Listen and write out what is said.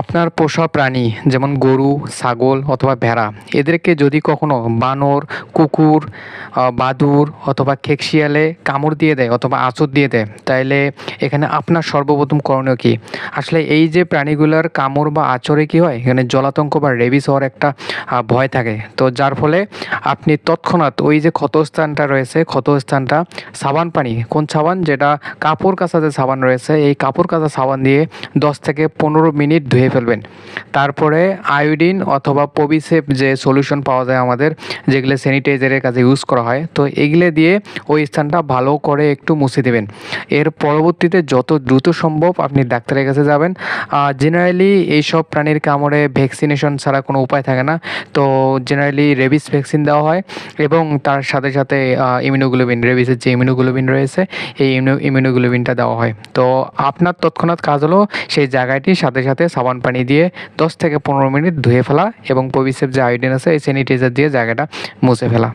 আপনার পোষা প্রাণী যেমন গরু, ছাগল অথবা ভেড়া এদেরকে যদি কখনো বানর, কুকুর, বাদুড় অথবা খেকশিয়ালে কামড় দিয়ে দেয় অথবা আঁচড় দিয়ে দেয়, তাইলে এখানে আপনার সর্বপ্রথম করণীয় কী? আসলে এই যে প্রাণীগুলার কামড় বা আঁচড়ে কী হয়? এখানে জলাতঙ্ক বা রেবিস হওয়ার একটা ভয় থাকে। তো যার ফলে আপনি তৎক্ষণাৎ ওই যে ক্ষতস্থানটা রয়েছে, ক্ষতস্থানটা সাবান পানি, কোন সাবান? যেটা কাপড় কাচা যে সাবান রয়েছে, এই কাপড় কাচা সাবান দিয়ে 10 থেকে 15 মিনিট ধুয়ে ফেলবেন। তারপরে আয়োডিন অথবা পবিসেপ যে সলিউশন পাওয়া যায় আমাদের, যেগুলো স্যানিটাইজারের কাজে ইউজ করা হয়, তো এগুলো দিয়ে ওই স্থানটা ভালো করে একটু মুছে দেবেন। এর পরবর্তীতে যত দ্রুত সম্ভব আপনি ডাক্তারের কাছে যাবেন। জেনারেলি এইসব প্রাণীর কামড়ে ভ্যাকসিনেশন ছাড়া কোনো উপায় থাকে না। তো জেনারেলি রেবিস ভ্যাকসিন দেওয়া হয় এবং তার সাথে সাথে ইমিউনোগ্লোবিন, রেবিসের যে ইমিউনোগ্লোবিন রয়েছে, এই ইমিউনোগ্লোবিনটা দেওয়া হয়। তো আপনার তৎক্ষণাৎ কাজ হলো সেই জায়গাটি সাথে সাথে সাবান পানি দিয়ে 10 থেকে 15 মিনিট ধুয়ে ফেলা এবং পবিসেপ যে আয়োডিন আছে এই স্যানিটাইজার দিয়ে জায়গাটা মুছে ফেলা।